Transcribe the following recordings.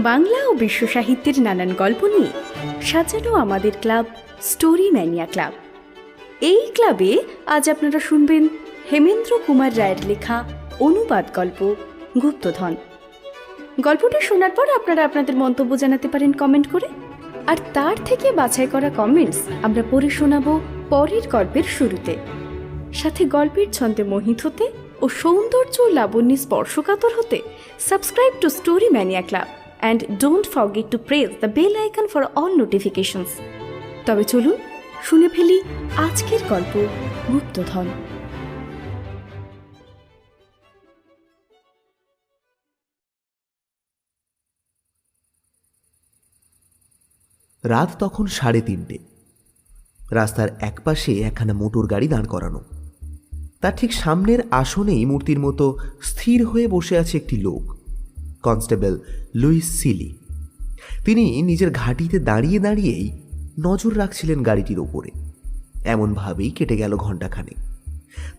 বাংলা ও বিশ্ব সাহিত্যের নানান গল্প নিয়ে সাজানো আমাদের ক্লাব স্টোরি ম্যানিয়া ক্লাব। এই ক্লাবে আজ আপনারা শুনবেন হেমেন্দ্র কুমার রায়ের লেখা অনুবাদ গল্প গুপ্তধন। গল্পটি শোনার পর আপনারা আপনাদের মন্তব্য জানাতে পারেন কমেন্ট করে, আর তার থেকে বাছাই করা কমেন্টস আমরা পড়ে শোনাবো পরের গল্পের শুরুতে। সাথে গল্পের ছন্দে মোহিত হতে ও সৌন্দর্য ও লাবণ্যে স্পর্শকাতর হতে subscribe to story mania club and don't forget to press the bell icon for all notifications. তবে চলুন শুনে ফেলি আজকের গল্প গুপ্তধন। রাত তখন 3:30। রাস্তার একপাশে একখানা মোটর গাড়ি দাঁড় করানো। তার ঠিক সামনের আসনেই মূর্তির মতো স্থির হয়ে বসে আছে একটি লোক, কনস্টেবল লুইস সিলি। তিনি নিজের ঘাঁটিতে দাঁড়িয়ে দাঁড়িয়েই নজর রাখছিলেন গাড়িটির ওপরে। এমনভাবেই কেটে গেল ঘণ্টাখানেক।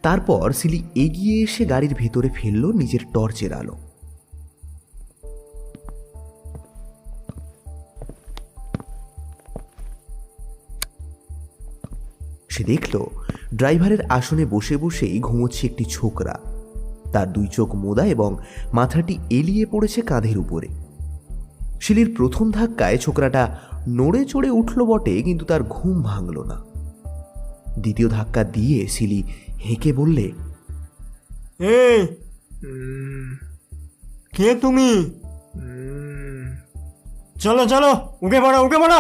তারপর সিলি এগিয়ে এসে গাড়ির ভেতরে ফেলল নিজের টর্চের আলো। সে দেখল ড্রাইভারের আসনে বসে বসেই ঘুমোচ্ছে একটি ছোকরা। তার দুই চোখ মোদা এবং মাথাটি এলিয়ে পড়েছে কাঁধের উপরে। শিলির প্রথম ধাক্কায় ছোকরাটা নড়ে চড়ে উঠল বটে, কিন্তু তার ঘুম ভাঙল না। দ্বিতীয় ধাক্কা দিয়ে শিলি হেঁকে বললে, কে তুমি? চলো চলো, উঠে পড়ো উঠে পড়ো।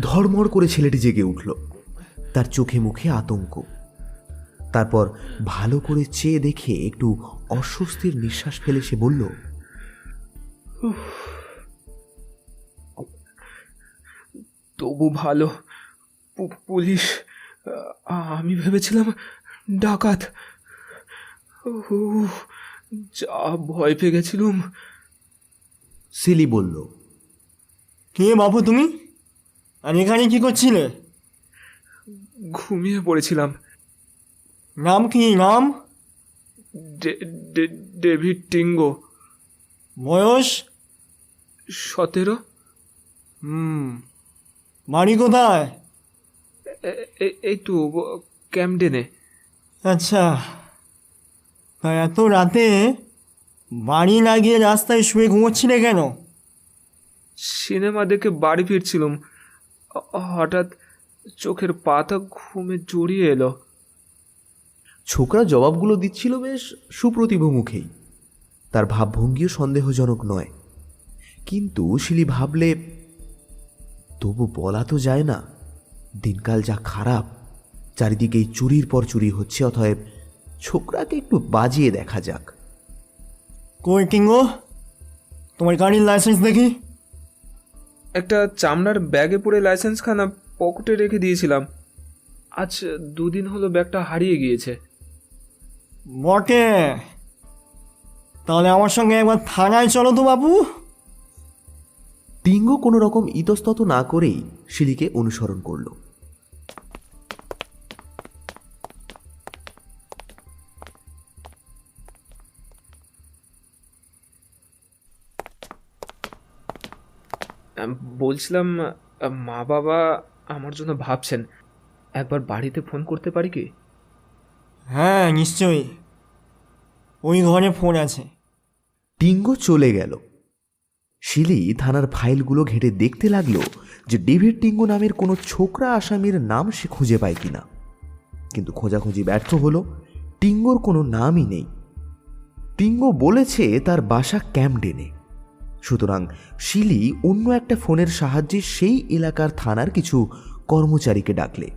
ধড়মড় করে ছেলেটি জেগে উঠল। তার চোখে মুখে আতঙ্ক। তারপর ভালো করে চেয়ে দেখে একটু অস্বস্তির নিঃশ্বাস ফেলে সে বলল, তবু ভালো পুলিশ। আমি ভেবেছিলাম ডাকাত। যা ভয় পেয়ে গেছিলুম। সিলি বলল, কে বাবু তুমি? আর এখানে কি করছিলে? ঘুমিয়ে পড়েছিলাম। নাম কি নাম? ডেভিড টিঙ্গো। বয়স? 17। বাড়ি কোথায়? এই তো ক্যামডেনে। আচ্ছা, এত রাতে বাড়ি না গিয়ে রাস্তায় শুয়ে ঘুমোচ্ছিলে কেন? সিনেমা দেখে বাড়ি ফিরছিলাম, হঠাৎ চোখের পাতা ঘুমে জড়িয়ে এলো। ছোকরা জবাবগুলো দিচ্ছিল বেশ সুপ্রতিভ মুখেই। তার ভাবভঙ্গিও সন্দেহজনক নয়। কিন্তু শিলি ভাবলে, তবু বলা তো যায় না। দিনকাল যা খারাপ, চারিদিকেই চুরির পর চুরি হচ্ছে। অতএব ছোকরাকে একটু বাজিয়ে দেখা যাক। কই টিঙ্গো, তোমার গাড়ির লাইসেন্স দেখি। একটা চামড়ার ব্যাগে পড়ে লাইসেন্সখানা পকেটে রেখে দিয়েছিলাম। আজ 2 দিন হলো ব্যাগটা হারিয়ে গিয়েছে। বটে, তাহলে আমার সঙ্গে একবার থানায় চলো তো বাবু। টিঙ্গো কোনো রকম ইতস্তত না করেই শিলিকে অনুসরণ করল। বলছিলাম, মা বাবা আমার জন্য ভাবছেন, একবার বাড়িতে ফোন করতে পারি কি? হ্যাঁ নিশ্চয়ই, ওই ঘরে ফোন আছে। টিঙ্গো চলে গেল। শিলি থানার ফাইলগুলো ঘেঁটে দেখতে লাগলো যে ডেভিড টিঙ্গো নামের কোনো ছোকরা আসামির নাম সে খুঁজে পায় কিনা। কিন্তু খোঁজাখুঁজি ব্যর্থ হলো। টিঙ্গোর কোনো নামই নেই। টিঙ্গো বলেছে তার বাসা ক্যামডেনে। সুতরাং শিলি অন্য একটা ফোনের সাহায্যে সেই এলাকার থানার কিছু কর্মচারীকে ডাকলে।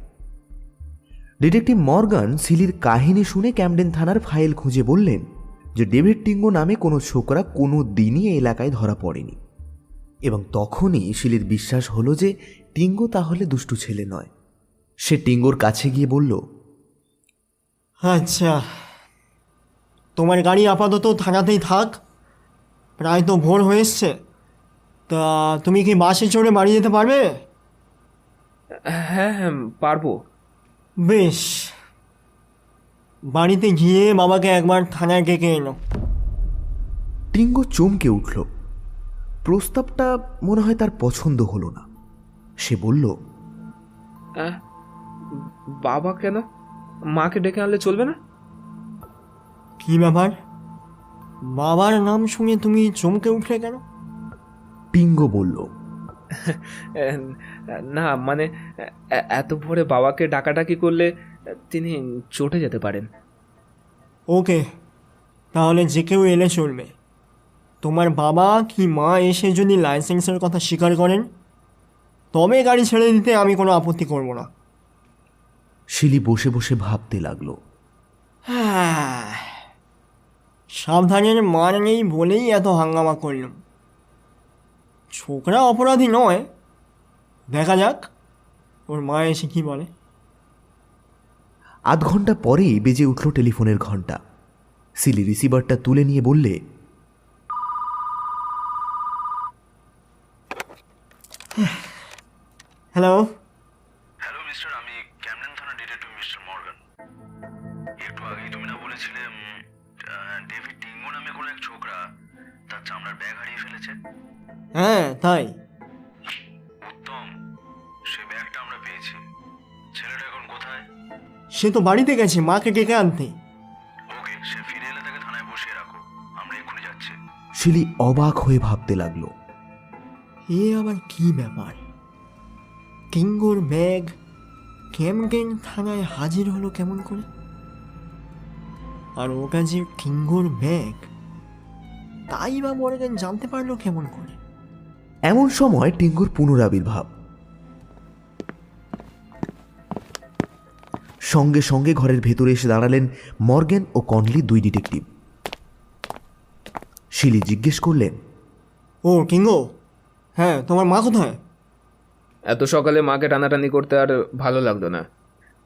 ডিটেকটিভ মর্গান শিলির কাহিনী শুনে ক্যামডেন থানার ফাইল খুঁজে বললেন যে ডেভিড টিঙ্গো নামে কোনো ছোকরা কোনো দিনই এই এলাকায় ধরা পড়েনি। এবং তখনই শিলির বিশ্বাস হলো যে টিঙ্গো তাহলে দুষ্টু ছেলে নয়। সে টিঙ্গোর কাছে গিয়ে বলল, আচ্ছা, তোমার গাড়ি আপাতত থানাতেই থাক। প্রায় তো ভোর হয়ে এসছে। তা তুমি কি বাসে চড়ে বাড়ি যেতে পারবে? হ্যাঁ হ্যাঁ, পারবো। বেশ, বাড়িতে গিয়ে বাবাকে একবার থানায় ডেকে এনো। টিঙ্গো চমকে উঠল। প্রস্তাবটা মনে হয় তার পছন্দ হলো না। সে বলল, আহ, বাবা কেন? মাকে ডেকে আনলে চলবে না? কি ব্যাপার, বাবার নাম শুনে তুমি চমকে উঠলে কেন? টিঙ্গো বলল, না মানে এত ভোরে বাবাকে ডাকাডাকি করলে তিনি চটে যেতে পারেন। ওকে, তাহলে যে কেউ এলে চলবে। তোমার বাবা কি মা এসে যদি লাইসেন্সের কথা স্বীকার করেন তবে গাড়ি ছেড়ে দিতে আমি কোনো আপত্তি করব না। শিলি বসে বসে ভাবতে লাগলো। হ্যাঁ, সাবধানের মান নেই বলেই এত হাঙ্গামা করলাম। ছোকরা অপরাধী নয়, দেখা যাক ওর মা এসে কি বলে। আধ ঘন্টা পরেই বেজে উঠল টেলিফোনের ঘন্টা। সিলি রিসিভারটা তুলে নিয়ে বললে, হ্যালো। হ্যালো মিস্টার, আমি ক্যামডেন থানা ডিটেকটিভ মিস্টার মর্গান। একটু আগেই তুমি না বলেছিলে ডেভিড টিঙ্গো নামে কোনো এক ছোকরা তার চামড়ার ব্যাগ হারিয়ে ফেলেছে? হ্যাঁ তাই। উত্তম, সে ব্যাগটা আমরা পেয়েছি। ছেলেটা এখন কোথায়? সে তো বাড়িতে গেছে মাকে ডেকে আনতে। ওকে, সে ফিরে এলে তাকে থানায় বসিয়ে রাখো, আমরা এক্ষুনি যাচ্ছি। শিলি অবাক হয়ে ভাবতে লাগলো। এ আবার কি ব্যাপার, টিঙ্গোর ব্যাগ ক্যামডেন থানায় হাজির হলো কেমন করে? আর ওটা যে টিঙ্গোর ব্যাগ তাই বা মর্গান জানতে পারলো কেমন করে? এমন সময় টিঙ্গুর পুনরাবির্ভাব। সঙ্গে সঙ্গে ঘরের ভেতরে এসে দাঁড়ালেন মর্গ্যান ও কনলি, দুই ডিটেকটিভ। শিলি জিজ্ঞেস করলেন, ও টিঙ্গো, হ্যাঁ তোমার মা কোথায়? এত সকালে মাকে টানাটানি করতে আর ভালো লাগতো না,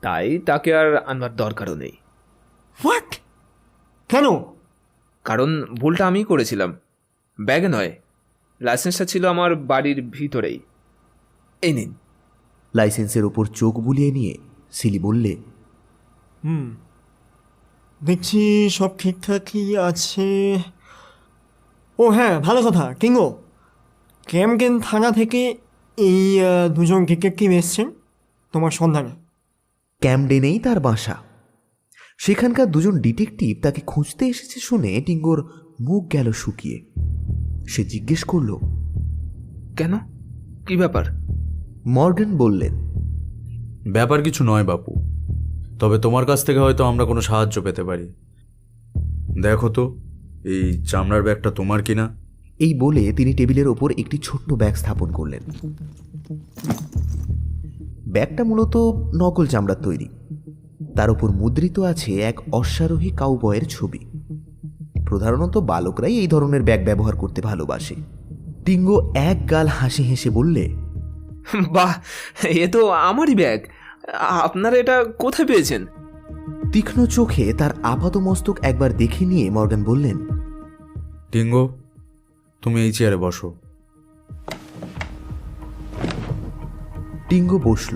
তাই তাকে আর আনবার দরকারও নেই। হোয়াট? কেন? কারণ ভুলটা আমিই করেছিলাম, ব্যাগে নয়। লাইসেন্সটা ছিল আমার বাড়ির ভিতরেই। এই নিন। লাইসেন্সের ওপর চোখ বুলিয়ে নিয়ে সিলি বললে, দেখছি সব ঠিকঠাকই আছে। ও হ্যাঁ, ভালো কথা টিঙ্গো, ক্যামডেন থানা থেকে এই দুজন ডিটেকটিভ এসছেন তোমার সন্ধানে। ক্যামডেনেই তার বাসা। সেখানকার দুজন ডিটেকটিভ তাকে খুঁজতে এসেছে শুনে টিঙ্গোর মুখ গেল শুকিয়ে। সে জিজ্ঞেস করল, কেন, কি ব্যাপার? মর্গ্যান বললেন, ব্যাপার কিছু নয় বাপু, তবে তোমার কাছ থেকে হয়তো আমরা কোনো সাহায্য পেতে পারি। দেখো তো এই চামড়ার ব্যাগটা তোমার কিনা। এই বলে তিনি টেবিলের ওপর একটি ছোট্ট ব্যাগ স্থাপন করলেন। ব্যাগটা মূলত নকল চামড়ার তৈরি। তার উপর মুদ্রিত আছে এক অশ্বারোহী কাউবয়ের ছবি। প্রধানত বালকরাই এই ধরনের ব্যাগ ব্যবহার করতে ভালোবাসে। টিঙ্গো এক গাল হাসি হেসে বললে, বাহ, এ তো আমারই ব্যাগ। আপনারা এটা কোথায় পেয়েছেন? তীক্ষ্ণ চোখে তার আপাতমস্তক একবার দেখে নিয়ে মর্গ্যান বললেন, টিঙ্গো, তুমি এই চেয়ারে বসো। টিঙ্গো বসল।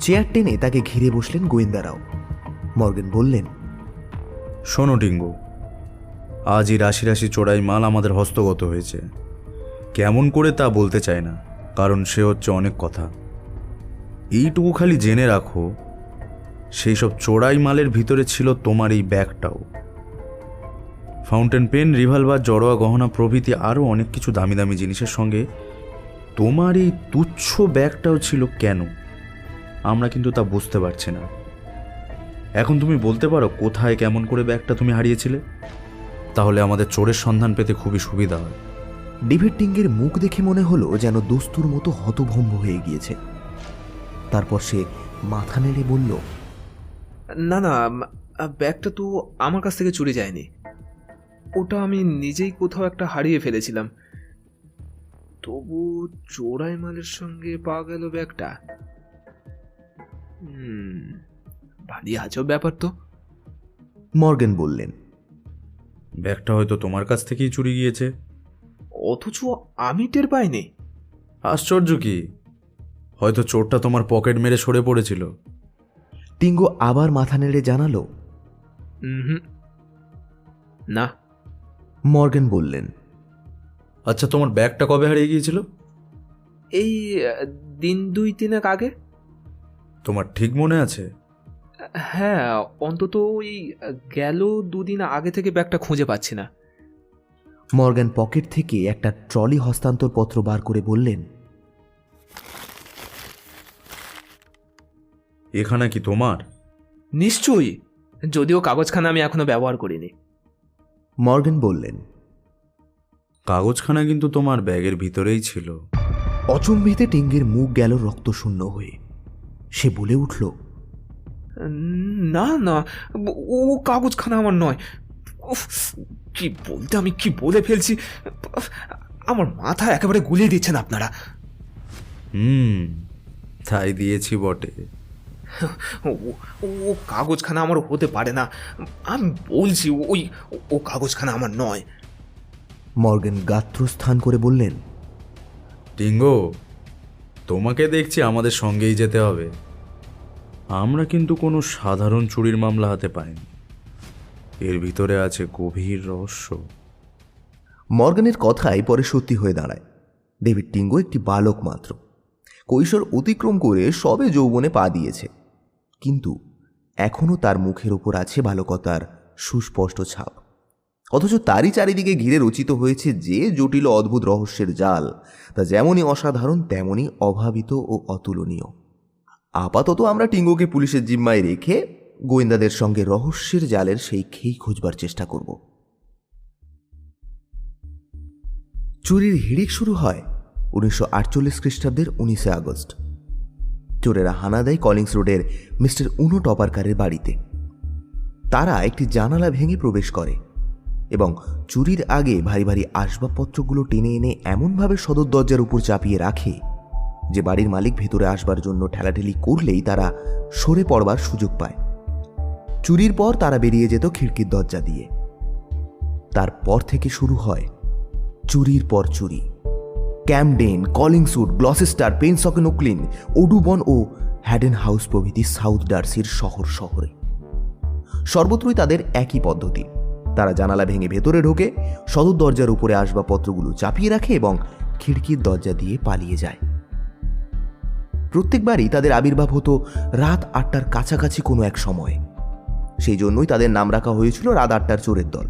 চেয়ার টেনে তাকে ঘিরে বসলেন গোয়েন্দারাও। মর্গ্যান বললেন, শোনো টিঙ্গো, আজই রাশি রাশি চোরাই মাল আমাদের হস্তগত হয়েছে। কেমন করে তা বলতে চায় না, কারণ সে হচ্ছে অনেক কথা। এইটুকু খালি জেনে রাখো, সেই সব চোরাই মালের ভিতরে ছিল তোমার এই ব্যাগটাও। ফাউন্টেন পেন, রিভলভার, জড়োয়া গহনা প্রভৃতি আরও অনেক কিছু দামি দামি জিনিসের সঙ্গে তোমার এই তুচ্ছ ব্যাগটাও ছিল। কেন আমরা কিন্তু তা বুঝতে পারছি না। এখন তুমি বলতে পারো কোথায় কেমন করে ব্যাগটা তুমি হারিয়েছিলে? তাহলে আমাদের চোরের সন্ধান পেতে খুবই সুবিধা হয়। ডেভিড টিঙ্গের মুখ দেখে মনে হলো যেন দস্তুর মতো হতভম্ব হয়ে গিয়েছে। তারপর সে মাথা নেড়ে বলল, না না, ব্যাগটা তো আমার কাছ থেকে চুরি যায়নি। ওটা আমি নিজেই কোথাও একটা হারিয়ে ফেলেছিলাম। তবু চোরাই মালের সঙ্গে পাওয়া গেল ব্যাগটা। ভারী আজব ব্যাপার তো। মর্গ্যান বললেন, ব্যাগটা হয়তো তোমার কাছ থেকেই চুরি গিয়েছে, অথচ আমি টের পাইনি। আশ্চর্য কি, হয়তো চোরটা তোমার পকেট মেরে সরে পড়েছিল। টিঙ্গো আবার মাথা নেড়ে জানালো, না। মর্গান বললেন, আচ্ছা, তোমার ব্যাগটা কবে হারিয়ে গিয়েছিল? এই দিন 2-3 আগে। তোমার ঠিক মনে আছে? হ্যাঁ, অন্তত ওই গেল 2 দিন আগে থেকে ব্যাগটা খুঁজে পাচ্ছি না। মর্গান পকেট থেকে একটা ট্রলি হস্তান্তর পত্র বার করে বললেন, এখানে কি তোমার? নিশ্চয়ই, যদিও কাগজখানা আমি এখনো ব্যবহার করিনি। মর্গান বললেন। কাগজখানা কিন্তু তোমার ব্যাগের ভিতরেই ছিল। অচম্বিতে টিঙ্গের মুখ গেল রক্তশূন্য হয়ে। সে বলে উঠল, না না, ও কাগজখানা আমার নয়। উফ, কি বলতে আমি কি বলে ফেলছি, আমার মাথা একেবারে গুলিয়ে দিচ্ছেন আপনারা। তাই দিয়েছি বটে। ও কাগজখানা আমার হতে পারে না, আমি বলছি ও কাগজখানা আমার নয়। মর্গান গাত্রস্থান করে বললেন, টিঙ্গো, তোমাকে দেখছি আমাদের সঙ্গেই যেতে হবে। আমরা কিন্তু কোনো সাধারণ চুরির মামলা হাতে পাইনি, এর ভিতরে আছে গভীর রহস্য। মর্গানের কথাই পরে সত্যি হয়ে দাঁড়ায়। ডেভিড টিঙ্গো একটি বালক মাত্র, কৈশোর অতিক্রম করে সবে যৌবনে পা দিয়েছে, কিন্তু এখনও তার মুখের ওপর আছে বালকতার সুস্পষ্ট ছাপ। অথচ তারই চারিদিকে ঘিরে রচিত হয়েছে যে জটিল অদ্ভুত রহস্যের জাল, তা যেমনই অসাধারণ তেমনই অভাবিত ও অতুলনীয়। আপাতত আমরা টিঙ্গোকে পুলিশের জিম্মায় রেখে গোয়েন্দাদের সঙ্গে রহস্যের জালের সেই খেই খোঁজবার চেষ্টা করব। চুরির হিড়িক শুরু হয় 1948 খ্রিস্টাব্দের 19 আগস্ট। চোরেরা হানা দেয় কলিংস রোডের মিস্টার উনো টপারকারের বাড়িতে। তারা একটি জানালা ভেঙে প্রবেশ করে এবং চুরির আগে ভারী ভারী আসবাবপত্রগুলো টেনে এনে এমনভাবে সদর দরজার উপর চাপিয়ে রাখে যে বাড়ির মালিক ভেতরে আসবার জন্য ঠেলাঠেলি করলেই তারা সরে পড়বার সুযোগ পায়। চুরির পর তারা বেরিয়ে যেত খিড়কির দরজা দিয়ে। তারপর থেকে শুরু হয় চুরির পর চুরি। ক্যামডেন, কলিংসউড, গ্লসেস্টার, পেনসকেন ওকলিন, ওডুবন ও হ্যাডেন হাউস প্রভৃতি সাউথ ডার্সির শহর শহরে সর্বত্রই তাদের একই পদ্ধতি। তারা জানালা ভেঙে ভেতরে ঢোকে, সদর দরজার উপরে আসবাবপত্রগুলো চাপিয়ে রাখে এবং খিড়কির দরজা দিয়ে পালিয়ে যায়। প্রত্যেকবারই তাদের আবির্ভাব হতো রাত 8টার কাছাকাছি কোনো এক সময়ে। সেই জন্যই তাদের নাম রাখা হয়েছিল রাত 8টার চোরের দল।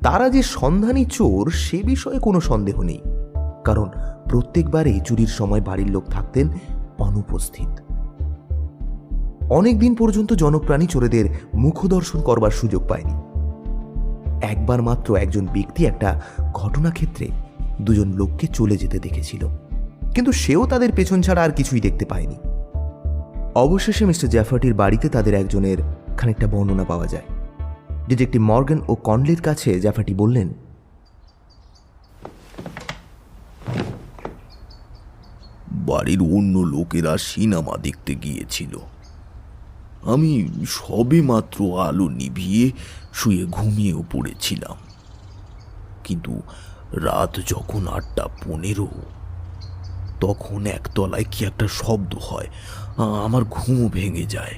তারা যে সন্ধানী চোর সে বিষয়ে কোনো সন্দেহ নেই, কারণ প্রত্যেকবারই চুরির সময় বাড়ির লোক থাকতেন অনুপস্থিত। অনেক দিন পর্যন্ত জনপ্রাণী চোরেদের মুখদর্শন করবার সুযোগ পায়নি। একবার মাত্র একজন ব্যক্তি একটা ঘটনাক্ষেত্রে দুজন লোককে চলে যেতে দেখেছিল, কিন্তু সেও তাদের পেছন ছাড়া আর কিছুই দেখতে পায়নি। অবশেষে মিস্টার জ্যাফার্টির বাড়িতে তাদের একজনের খানিকটা বর্ণনা পাওয়া যায়। ডিটেকটিভ মর্গান ও কনলির কাছে জ্যাফার্টি বললেন, বাড়ির অন্য লোকেরা সিনেমা দেখতে গিয়েছিল। আমি সবে মাত্র আলো নিভিয়ে শুয়ে ঘুমিয়েও পড়েছিলাম, কিন্তু রাত যখন 8:15 তখন একতলায় কি একটা শব্দ হয়, আমার ঘুমও ভেঙে যায়।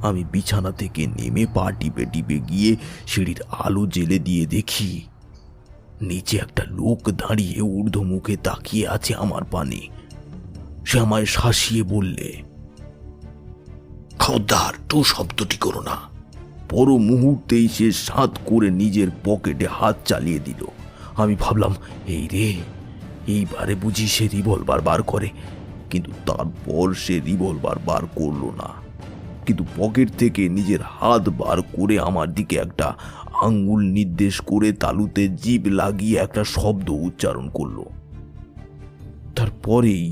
আমি বিছানা থেকে নেমে পা টিপে টিপে গিয়ে সিঁড়ির আলো জ্বেলে দিয়ে দেখি নিচে একটা লোক দাঁড়িয়ে ঊর্ধ্ব মুখে তাকিয়ে আছে আমার পানে। সে আমায় শাসিয়ে বললে, খবরদার টু শব্দটি করো না। পর মুহূর্তেই সে সাত করে নিজের পকেটে হাত চালিয়ে দিল। আমি ভাবলাম, এই রে, এইবারে বুঝি সে রিভলভার বার করে, কিন্তু তারপর সে রিভলভার বার করলো না, কিন্তু পকেট থেকে নিজের হাত বার করে আমার দিকে একটা আঙ্গুল নির্দেশ করে তালুতে জিভ লাগিয়ে একটা শব্দ উচ্চারণ করলো। তারপরেই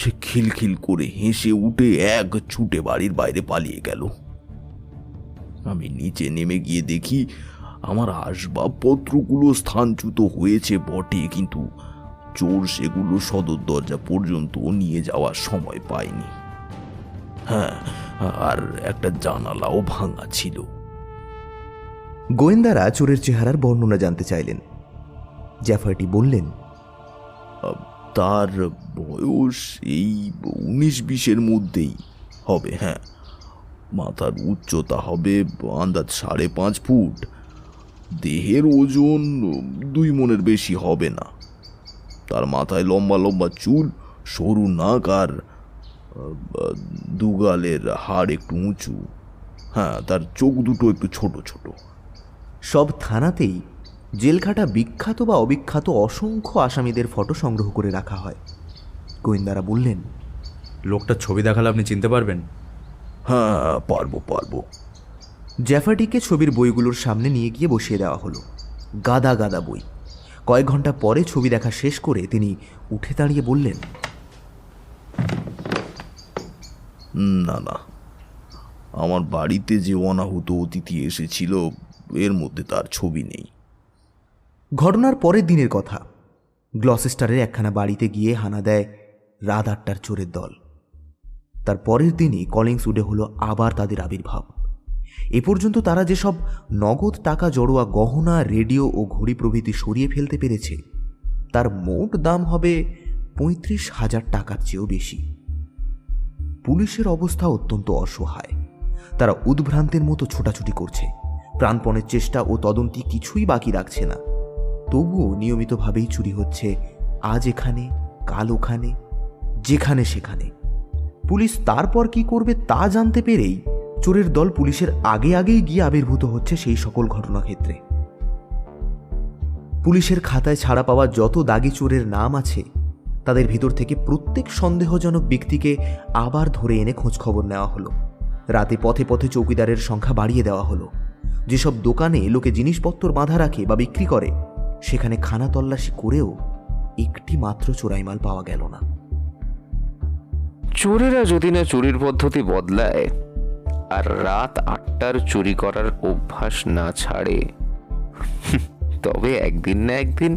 সে খিলখিল করে হেসে উঠে এক ছুটে বাড়ির বাইরে পালিয়ে গেল। আমি নিচে নেমে গিয়ে দেখি আমার আসবাবপত্রগুলো স্থানচ্যুত হয়েছে বটে, কিন্তু চোর সেগুলো সদর দরজা পর্যন্ত নিয়ে যাওয়ার সময় পায়নি। হ্যাঁ, আর একটা জানালাও ভাঙা ছিল। গোয়েন্দারা চোরের চেহারার বর্ণনা জানতে চাইলেন। জ্যাফার্টি বললেন, তার বয়স এই 19-20-এর মধ্যেই হবে। হ্যাঁ, মাথার উচ্চতা হবে আন্দাজ 5.5 ফুট, দেহের ওজন 2 মণের বেশি হবে না। তার মাথায় লম্বা লম্বা চুল, সরু নাক আর দুগালের হাড় একটু উঁচু। হ্যাঁ, তার চোখ দুটো একটু ছোট ছোট। সব থানাতেই জেলখাটা বিখ্যাত বা অবিখ্যাত অসংখ্য আসামিদের ফটো সংগ্রহ করে রাখা হয়। গোয়েন্দারা বললেন, লোকটার ছবি দেখালে আপনি চিনতে পারবেন? হ্যাঁ, পারবো। জ্যাফার্ডিকে ছবির বইগুলোর সামনে নিয়ে গিয়ে বসিয়ে দেওয়া হলো। গাদা গাদা বই। কয়েক ঘন্টা পরে ছবি দেখা শেষ করে তিনি উঠে দাঁড়িয়ে বললেন, না, আমার বাড়িতে যে অনাহুত অতিথি এসেছিল এর মধ্যে তার ছবি নেই। ঘটনার পরের দিনের কথা। গ্লসেস্টারের একখানা বাড়িতে গিয়ে হানা দেয় রাত 8টার চোরের দল। তার পরের দিনই কলিংসউডে হলো আবার তাদের আবির্ভাব। এ পর্যন্ত তারা যেসব নগদ টাকা জড়োয়া গহনা, রেডিও ও ঘড়ি প্রভৃতি সরিয়ে ফেলতে পেরেছে তার মোট দাম হবে 35,000 টাকার চেয়েও বেশি। পুলিশের অবস্থা অত্যন্ত অসহায়। তারা উদ্ভ্রান্তের মতো ছোটাছুটি করছে। প্রাণপণের চেষ্টা ও তদন্তি কিছুই বাকি রাখছে না। তবুও নিয়মিতভাবেই চুরি হচ্ছে, আজ এখানে, কাল ওখানে, যেখানে সেখানে। পুলিশ তারপর কি করবে তা জানতে পেরেই চোরের দল পুলিশের আগেই গিয়ে আবির্ভূত হচ্ছে সেই সকল ঘটনাক্ষেত্রে। পুলিশের খাতায় ছাড়া পাওয়া যত দাগি চোরের নাম আছে তাদের ভিতর থেকে প্রত্যেক সন্দেহজনক ব্যক্তিকে আবার ধরে এনে খোঁজখবর নেওয়া হলো। রাতে পথে পথে চৌকিদারের সংখ্যা বাড়িয়ে দেওয়া হলো। যেসব দোকানে লোকে জিনিসপত্র বাঁধা রাখে বা বিক্রি করে সেখানে খানা তল্লাশি করেও একটি মাত্র চোরাই মাল পাওয়া গেল না। চোরেরা যদি না চুরির পদ্ধতি বদলায় আর রাত 8টার চুরি করার অভ্যাস না ছাড়ে, তবে একদিন না একদিন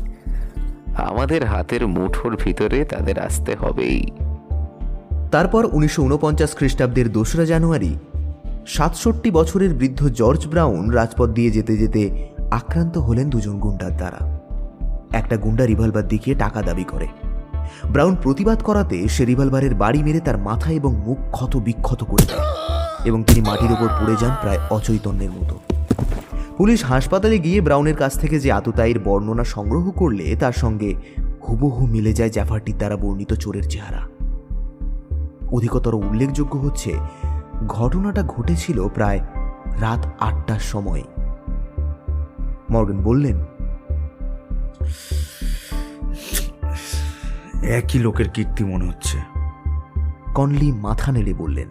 আমাদের হাতের মুঠোর ভিতরে তাদের আসতে হবেই। তারপর 1949 খ্রিস্টাব্দের 2রা জানুয়ারি 67 বছরের বৃদ্ধ জর্জ ব্রাউন রাজপথ দিয়ে যেতে যেতে আক্রান্ত হলেন দুজন গুন্ডার দ্বারা। একটা গুন্ডা রিভলভার দেখিয়ে টাকা দাবি করে। ব্রাউন প্রতিবাদ করাতে সে রিভলভারের বাড়ি মেরে তার মাথা এবং মুখ ক্ষত বিক্ষত করে দেয় এবং তিনি মাটির ওপর পড়ে যান প্রায় অচৈতন্যের মতো। পুলিশ হাসপাতালে গিয়ে ব্রাউনের কাছ থেকে যে আততায়ীর বর্ণনা সংগ্রহ করলে তার সঙ্গে হুবহু মিলে যায় জ্যাফার্টির দ্বারা বর্ণিত চোরের চেহারা। অধিকতর উল্লেখযোগ্য হচ্ছে ঘটনাটা ঘটেছিল প্রায় রাত 8টার সময়। মর্গান বললেন, একই লোকের কীর্তি মনে হচ্ছে। কনলি মাথা নেড়ে বললেন,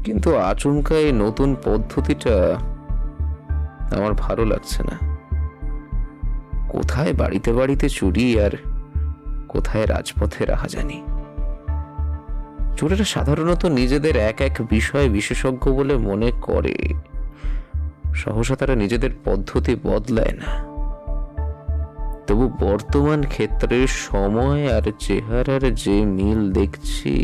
কিন্তু আচমকা এই নতুন পদ্ধতিটা আমার ভালো লাগছে না। কোথায় বাড়িতে বাড়িতে চুরি আর কোথায় রাজপথে রাহাজানি। চোরেরা সাধারণত নিজেদের এক বিষয় বিশেষজ্ঞ বলে মনে করে, সহসা তারা নিজেদের পদ্ধতি বদলায় না। তবু বর্তমান ক্ষেত্রে সময় আর চেহারার যে মিল দেখছি,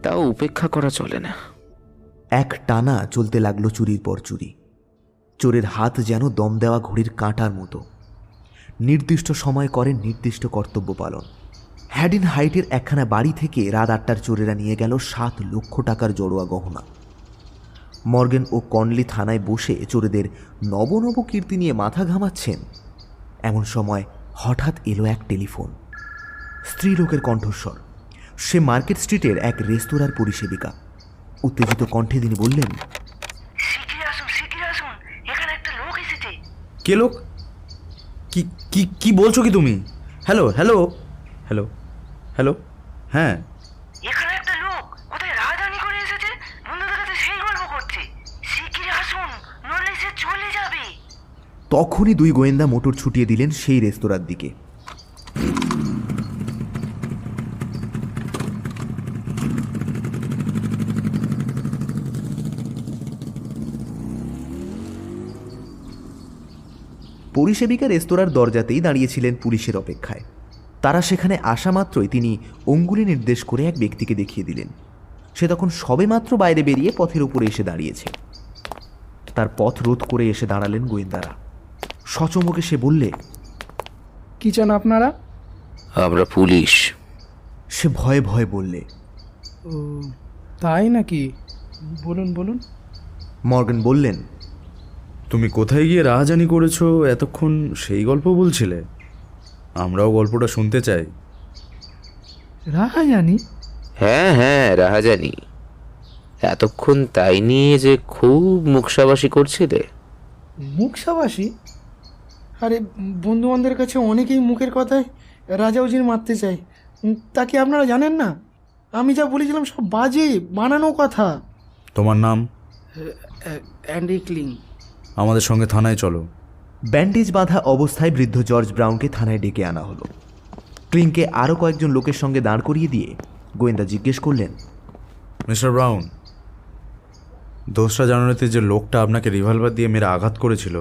তাও উপেক্ষা করা চলে না। এক টানা চলতে লাগলো চুরির পর চুরি। চোরের হাত যেন দম দেওয়া ঘড়ির কাঁটার মতো। নির্দিষ্ট সময় করেন নির্দিষ্ট কর্তব্য পালন। হ্যাডিন হাইটের একখানা বাড়ি থেকে রাত 8টার চোরেরা নিয়ে গেল 7 লক্ষ টাকার জড়োয়া গহনা। মর্গান ও কনলি থানায় বসে চোরেদের নব কীর্তি নিয়ে মাথা ঘামাচ্ছেন। এমন সময় হঠাৎ এলো এক টেলিফোন। স্ত্রীলোকের কণ্ঠস্বর। সে মার্কেট স্ট্রিটের এক রেস্তোরাঁর পরিসেবিকা। উত্তেজিত কণ্ঠে তিনি বললেন, এখানে একটা লোক এসেছে। কে লোক? কি কি কি বলছো কি তুমি? হ্যালো হ্যালো হ্যালো হ্যালো হ্যাঁ, এখানে একটা লোক কোথায় রাজধানী করে এসেছে, বন্ধুদের কাছে সেই গল্প করছে। শিগগিরই আসুন, নইলে সে চলে যাবে। তখনই 2 গোয়েন্দা মোটর ছুটিয়ে দিলেন সেই রেস্তোরাঁর দিকে। পরিসেবিকা রেস্তোরাঁর দরজাতেই দাঁড়িয়েছিলেন পুলিশের অপেক্ষায়। তারা সেখানে আসা মাত্রই তিনি অঙ্গুলি নির্দেশ করে এক ব্যক্তিকে দেখিয়ে দিলেন। সে তখন সবেমাত্র বাইরে বেরিয়ে পথের উপরে এসে দাঁড়িয়েছে। তার পথ রোধ করে এসে দাঁড়ালেন গোয়েন্দারা। সচমকে সে বললে, কি চান আপনারা? আমরা পুলিশ। সে ভয়ে ভয়ে বললে, তাই নাকি? বলুন বলুন। মর্গান বললেন, তুমি কোথায় গিয়ে রাহাজানি করেছো এতক্ষণ সেই গল্প বলছিলে? আমরাও গল্পটা শুনতে চাই। রাহাজানি? হ্যাঁ হ্যাঁ, রাহাজানি। এতক্ষণ তাই নিয়ে যে খুব মুখসাবাসি করছিলে। মুখসাবাসী? আরে বন্ধু বান্ধবের কাছে অনেকেই মুখের কথায় রাজা উজির মারতে চায়। তা কি আপনারা জানেন না? আমি যা বলেছিলাম সব বাজে বানানো কথা। তোমার নাম? অ্যান্ডি ক্লিং। আমাদের সঙ্গে থানায় চলো। ব্যান্ডেজ বাঁধা অবস্থায় বৃদ্ধ জর্জ ব্রাউনকে থানায় ডেকে আনা হলো। ক্লিংকে আরও কয়েকজন লোকের সঙ্গে দাঁড় করিয়ে দিয়ে গোয়েন্দা জিজ্ঞেস করলেন, মিস্টার ব্রাউন, দোসরা জানুয়ারিতে যে লোকটা আপনাকে রিভলভার দিয়ে মেরে আঘাত করেছিল,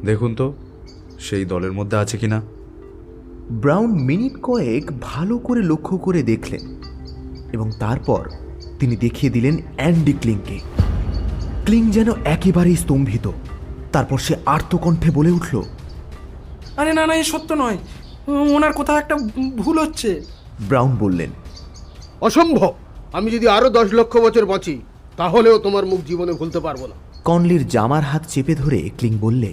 দেখুন তো সেই দলের মধ্যে আছে কিনা। ব্রাউন মিনিট কয়েক ভালো করে লক্ষ্য করে দেখলেন এবং তারপর তিনি দেখিয়ে দিলেন অ্যান্ডি ক্লিংকে। ক্লিং যেন একেবারেই স্তম্ভিত। তারপর সে আর্তকণ্ঠে বলে উঠল, আরে না না, এ সত্য নয়, ওনার কোথাও একটা ভুল হচ্ছে। ব্রাউন বললেন, অসম্ভব। আমি যদি আরো 10 লক্ষ বছর বাঁচি তাহলেও তোমার মুখ জীবনে ভুলতে পারবো না। কনলির জামার হাত চেপে ধরে ক্লিং বললে,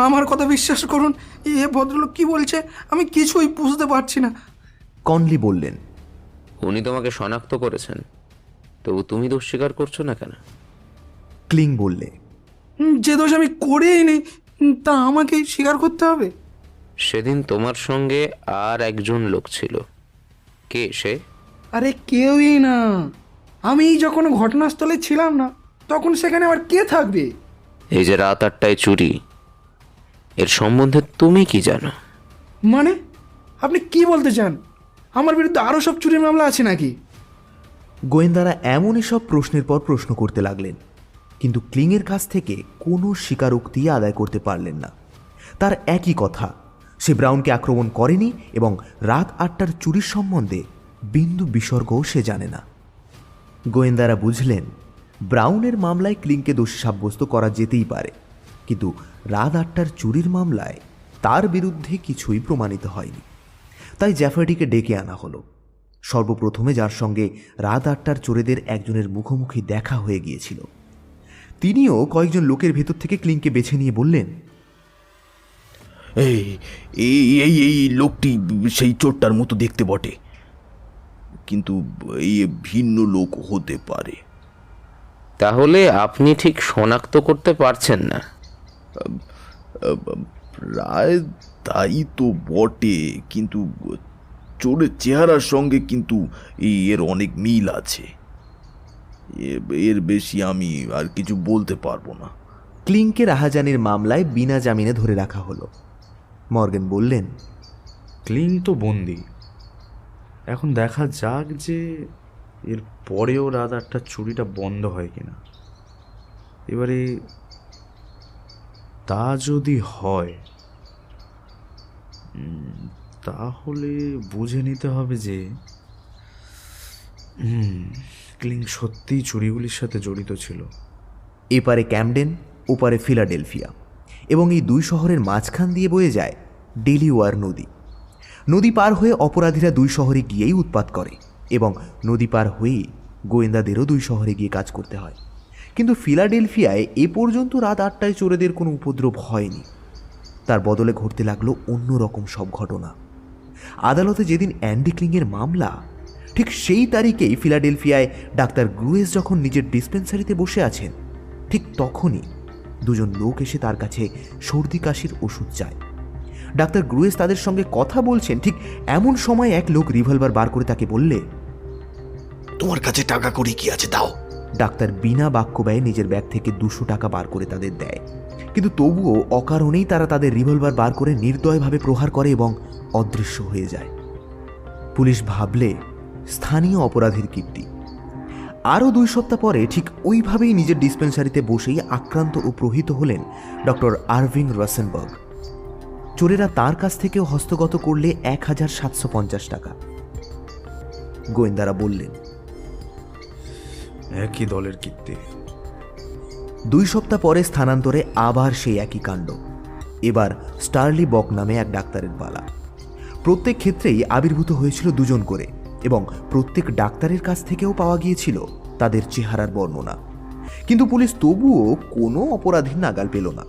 আমার কথা বিশ্বাস করুন, এ ভদ্রলোক কি বলছে আমি কিছুই বুঝতে পারছি না। কনলি বললেন, উনি তোমাকে শনাক্ত করেছেন, তবু তুমি দোষ স্বীকার করছো না কেন? ক্লিং বললে, যে দোষ আমি করেই নেই তা আমাকেই স্বীকার করতে হবে। সেদিন তোমার সঙ্গে আর একজন লোক ছিল। কে সে? আরে কেউই না। আমি যখন ঘটনাস্থলে ছিলাম না তখন সেখানে আবার কে থাকবে? এই যে রাত 8টায় চুরি, এর সম্বন্ধে তুমি কি জানো? মানে আপনি কি বলতে চান? আমার বিরুদ্ধে আরও সব চুরির মামলা আছে নাকি? গোয়েন্দারা এমনই সব প্রশ্নের পর প্রশ্ন করতে লাগলেন, কিন্তু ক্লিংয়ের কাছ থেকে কোনো স্বীকারোক্তি আদায় করতে পারলেন না। তার একই কথা, সে ব্রাউনকে আক্রমণ করেনি এবং রাত 8টার চুরির সম্বন্ধে বিন্দু বিসর্গও সে জানে না। গোয়েন্দারা বুঝলেন ব্রাউনের মামলায় ক্লিংকে দোষী সাব্যস্ত করা যেতেই পারে, কিন্তু রাত 8টার চুরির মামলায় তার বিরুদ্ধে কিছুই প্রমাণিত হয়নি। তাই জ্যাফার্ডিকে ডেকে আনা হলো। সর্বপ্রথমে যার সঙ্গে রাত 8টার চোরেদের একজনের মুখোমুখি দেখা হয়ে গিয়েছিল, তিনিও কয়েকজন লোকের ভেতর থেকে ক্লিংকে বেছে নিয়ে বললেন, এই এই এই এই লোকটি সেই চোরটার মতো দেখতে বটে, কিন্তু এই ভিন্ন লোক হতে পারে। তাহলে আপনি ঠিক শনাক্ত করতে পারছেন না? প্রায় তাই তো বটে, কিন্তু চোরের চেহারার সঙ্গে কিন্তু এর অনেক মিল আছে। এর বেশি আমি আর কিছু বলতে পারবো না। ক্লিংকে রাহাজানির মামলায় বিনা জামিনে ধরে রাখা হলো। মর্গান বললেন, ক্লিং তো বন্দি। এখন দেখা যাক যে এর পরেও রাত 8টার চুরিটা বন্ধ হয় কিনা। এবারে তা যদি হয় তাহলে বুঝে নিতে হবে যে ক্লিং সত্যিই চুরিগুলির সাথে জড়িত ছিল। এপারে ক্যামডেন, ওপারে ফিলাডেলফিয়া, এবং এই দুই শহরের মাঝখান দিয়ে বয়ে যায় ডেলিওয়ার নদী। নদী পার হয়ে অপরাধীরা দুই শহরে গিয়েই উৎপাত করে এবং নদী পার হয়েই গোয়েন্দাদেরও দুই শহরে গিয়ে কাজ করতে হয়। কিন্তু ফিলাডেলফিয়ায় এ পর্যন্ত রাত 8টায় চোরেদের কোনো উপদ্রব হয়নি। তার বদলে ঘটতে লাগলো অন্যরকম সব ঘটনা। আদালতে যেদিন অ্যান্ডি ক্লিংয়ের মামলা, ঠিক সেই তারিখেই ফিলাডেলফিয়ায় ডাক্তার গ্রুয়েস যখন নিজের ডিসপেন্সারিতে বসে আছেন, ঠিক তখনই দুজন লোক এসে তার কাছে সর্দি কাশির ওষুধ চায়। ডাক্তার গ্রুয়েস তাদের সঙ্গে কথা বলছেন, ঠিক এমন সময় এক লোক রিভলভার বার করে তাকে বললে, তোমার কাছে টাকা করি কি আছে দাও। ডাক্তার বিনা বাক্য ব্যয়ে নিজের ব্যাগ থেকে 200 টাকা বার করে তাদের দেয়, কিন্তু তবুও অকারণেই তারা তাদের রিভলভার বার করে নির্দয়ভাবে প্রহার করে এবং অদৃশ্য হয়ে যায়। পুলিশ ভাবলে স্থানীয় অপরাধীর কীর্তি। আরও 2 সপ্তাহ পরে ঠিক ওইভাবেই নিজের ডিসপেন্সারিতে বসেই আক্রান্ত ও প্রহিত হলেন ডক্টর আরভিং রসেনবার্গ। চোরেরা তার কাছ থেকেও হস্তগত করলে 1750 টাকা। গোয়েন্দারা বললেন, একই দলের কীর্তি। 2 সপ্তাহ পরে স্থানান্তরে আবার সেই একই কাণ্ড। এবার স্টার্লি বক নামে এক ডাক্তারের পালা। প্রত্যেক ক্ষেত্রেই আবির্ভূত হয়েছিল 2 জন করে এবং প্রত্যেক ডাক্তারের কাছ থেকেও পাওয়া গিয়েছিল তাদের চেহারার বর্ণনা। কিন্তু পুলিশ তবুও কোনো অপরাধীর নাগাল পেল না।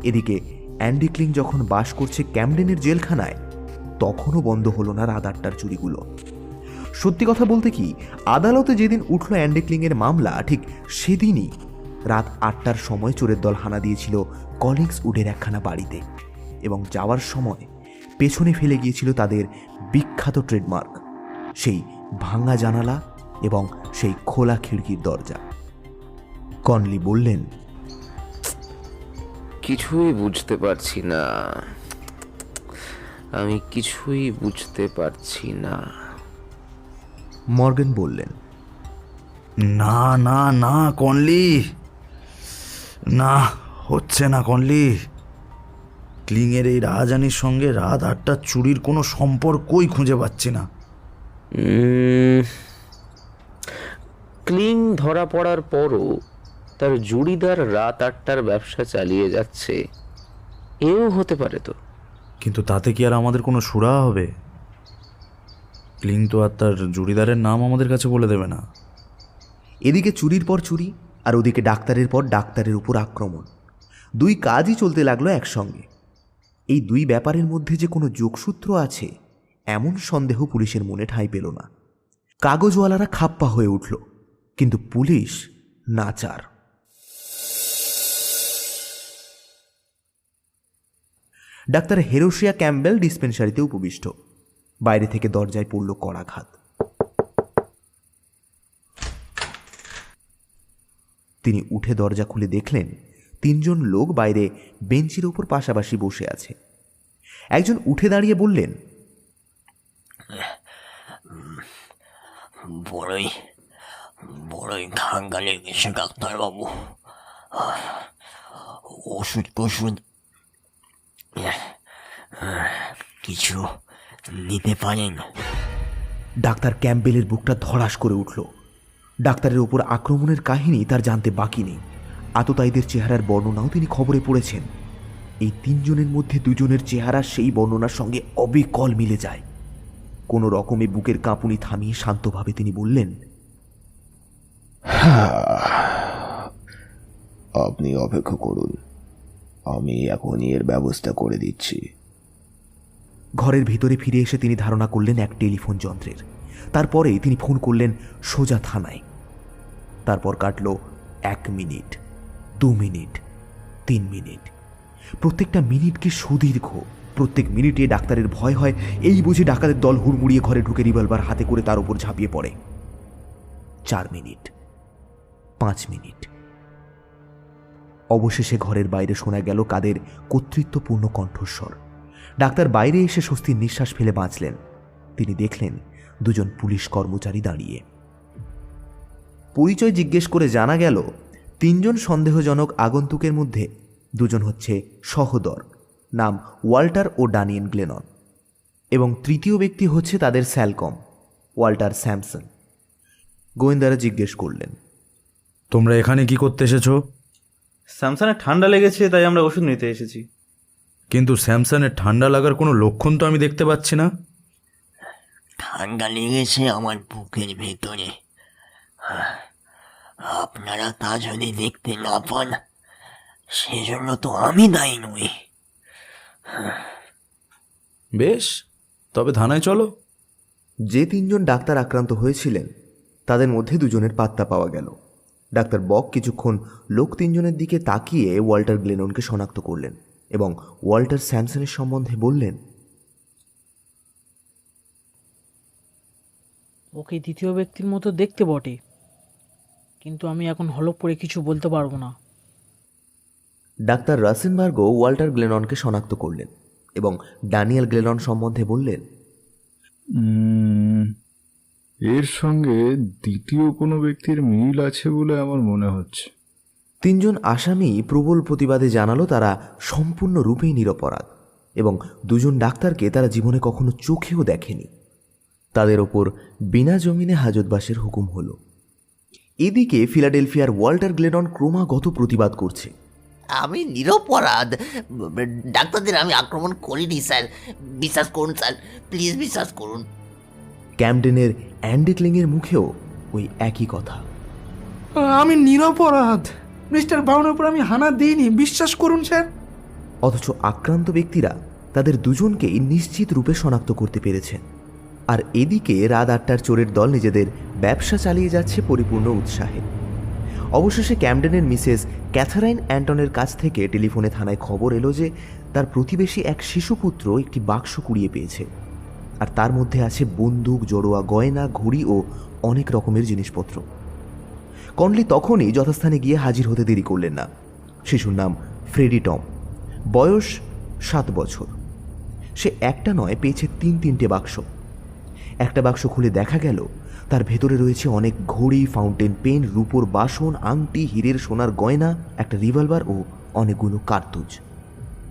এদিকে অ্যান্ডি ক্লিং যখন বাস করছে ক্যামডেনের জেলখানায়, তখনও বন্ধ হলো না রাত 8টার চুরিগুলো। সত্যি কথা বলতে কি, আদালতে যেদিন উঠল অ্যান্ডি ক্লিংয়ের মামলা, ঠিক সেদিনই রাত 8টার সময় চোরের দল হানা দিয়েছিল কলিংস উডের একখানা বাড়িতে, এবং যাওয়ার সময় পেছনে ফেলে গিয়েছিল তাদের বিখ্যাত ট্রেডমার্ক, সেই ভাঙা জানালা এবং সেই খোলা খিড়কির দরজা। কনলি বললেন, কিছুই বুঝতে পারছি না, আমি কিছুই বুঝতে পারছি না। মর্গান বললেন, না না না কনলি, না হচ্ছে না কনলি। ক্লিংয়ের এই রাহাজানির সঙ্গে রাত 8টার চুরির কোনো সম্পর্কই খুঁজে পাচ্ছি না। ক্লিং ধরা পড়ার পরও তার জুড়িদার রাত 8টার ব্যবসা চালিয়ে যাচ্ছে, এও হতে পারে তো। কিন্তু তাতে কি আর আমাদের কোনো সুরাহা হবে? ক্লিং তো আর তার জুড়িদারের নাম আমাদের কাছে বলে দেবে না। এদিকে চুরির পর চুরি, আর ওদিকে ডাক্তারের পর ডাক্তারের উপর আক্রমণ। দুই কাজই চলতে লাগলো একসঙ্গে। এই দুই ব্যাপারের মধ্যে যে কোনো যোগসূত্র আছে, এমন সন্দেহ পুলিশের মনে ঠাঁই পেল না। কাগজওয়ালারা খাপ্পা হয়ে উঠল, কিন্তু পুলিশ নাচার। ডাক্তার হেরোশিয়া ক্যাম্বেল ডিসপেন্সারিতে উপবিষ্ট। বাইরে থেকে দরজায় পড়ল কড়াঘাত। তিনি উঠে দরজা খুলে দেখলেন 3 জন লোক বাইরে বেঞ্চের উপর পাশাপাশি বসে আছে। একজন উঠে দাঁড়িয়ে বললেন, বড়ই ঠান্ডা লেগেছে ডাক্তারবাবু, ওষুধ টষুধ কিছু নিতে পারেন? ডাক্তার ক্যাম্বেলের বুকটা ধড়াস করে উঠল। ডাক্তারের উপর আক্রমণের কাহিনী তার জানতে বাকি নেই। আততায়ীদের চেহারার বর্ণনাও তিনি খবরে পড়েছেন। এই 3 জনের মধ্যে 2 জনের চেহারা সেই বর্ণনার সঙ্গে অবিকল মিলে যায়। কোনো রকমে বুকের কাঁপুনি থামিয়ে শান্তভাবে তিনি বললেন, আপনি অপেক্ষা করুন, আমি এখনই এর ব্যবস্থা করে দিচ্ছি। ঘরের ভিতরে ফিরে এসে তিনি ধারণা করলেন এক টেলিফোন যন্ত্রের। তারপরেই তিনি ফোন করলেন সোজা থানায়। তারপর কাটল 1 মিনিট, 2 মিনিট, 3 মিনিট। প্রত্যেকটা মিনিটকে সুদীর্ঘ। প্রত্যেক মিনিটে ডাক্তারের ভয় হয়, এই বুঝে ডাকাতের দল হুড়মুড়িয়ে ঘরে ঢুকে রিভলভার হাতে করে তার উপর ঝাঁপিয়ে পড়ে। 4 মিনিট, 5 মিনিট। অবশেষে ঘরের বাইরে শোনা গেল কাদের কর্তৃত্বপূর্ণ কণ্ঠস্বর। ডাক্তার বাইরে এসে স্বস্তির নিঃশ্বাস ফেলে বাঁচলেন। তিনি দেখলেন 2 জন পুলিশ কর্মচারী দাঁড়িয়ে। পরিচয় জিজ্ঞেস করে জানা গেল 3 জন সন্দেহজনক আগন্তুকের মধ্যে 2 জন হচ্ছে সহোদর, নাম ওয়াল্টার ও ড্যানিয়েল গ্লেনন, এবং তৃতীয় ব্যক্তি হচ্ছে তাদের স্যালকম, ওয়াল্টার স্যামসন। গোয়েন্দারা জিজ্ঞেস করলেন, তোমরা এখানে কি করতে এসেছো? স্যামসানের ঠান্ডা লেগেছে, তাই আমরা ওষুধ নিতে এসেছি। কিন্তু স্যামসনের ঠান্ডা লাগার কোনো লক্ষণ তো আমি দেখতে পাচ্ছি না। ঠান্ডা লেগেছে আমার বুকের ভেতরে, আপনারা তা যদি দেখতে না পান সেজন্য তো আমি দায়ী নই। বেশ, তবে থানায় চলো। যে 3 জন ডাক্তার আক্রান্ত হয়েছিলেন তাদের মধ্যে 2 জনের পাত্তা পাওয়া গেল। ডাক্তার বক কিছুক্ষণ লোক 3 জনের দিকে তাকিয়ে ওয়াল্টার গ্লেননকে শনাক্ত করলেন এবং ওয়াল্টার স্যামসনের সম্বন্ধে বললেন, ওকে দ্বিতীয় ব্যক্তির মতো দেখতে বটে, কিন্তু আমি এখন হলপ করে কিছু বলতে পারবো না। ডাক্তার রাসেনবার্গও ওয়াল্টার গ্লেননকে শনাক্ত করলেন এবং ড্যানিয়েল গ্লেনন সম্বন্ধে বললেন, এর সঙ্গে দ্বিতীয় কোনো ব্যক্তির মিল আছে বলে আমার মনে হচ্ছে। 3 জন আসামি প্রবল প্রতিবাদে জানালো তারা সম্পূর্ণরূপেই নিরপরাধ এবং 2 জন ডাক্তারকে তারা জীবনে কখনো চোখেও দেখেনি। তাদের ওপর বিনা জমিনে হাজতবাসের হুকুম হলো। এদিকে ফিলাডেলফিয়ার ওয়াল্টার গ্লেনন ক্রমাগত প্রতিবাদ করছে, আমি নিরপরাধ, ডাক্তারদের আমি আক্রমণ করিনি স্যার, বিশ্বাস করুন স্যার, প্লিজ বিশ্বাস করুন। ক্যামডেনের অ্যান্ডেকলিংয়ের মুখেও ওই একই কথা। আমি নিরপরাধ, মিস্টার ব্রাউনের উপর আমি হানা দিইনি, বিশ্বাস করুন স্যার। অথচ আক্রান্ত ব্যক্তিরা তাদের দুজনকেই নিশ্চিত রূপে শনাক্ত করতে পেরেছেন। আর এদিকে রাত 8টার চোরের দল নিজেদের ব্যবসা চালিয়ে যাচ্ছে পরিপূর্ণ উৎসাহে। অবশেষে ক্যামডেনের মিসেস ক্যাথারাইন অ্যান্টনের কাছ থেকে টেলিফোনে থানায় খবর এলো যে তার প্রতিবেশী এক শিশুপুত্র একটি বাক্স কুড়িয়ে পেয়েছে, আর তার মধ্যে আছে বন্দুক, জড়োয়া গয়না, ঘড়ি ও অনেক রকমের জিনিসপত্র। কনলি তখনই যথাস্থানে গিয়ে হাজির হতে দেরি করলেন না। শিশুর নাম ফ্রেডি টম, বয়স 7 বছর। সে একটা নয় পেয়েছে 3-3টে বাক্স। একটা বাক্স খুলে দেখা গেল তার ভেতরে রয়েছে অনেক ঘড়ি, ফাউন্টেন পেন, রূপোর বাসন, আংটি, হীরের সোনার গয়না, একটা রিভলভার ও অনেকগুলো কার্তুজ।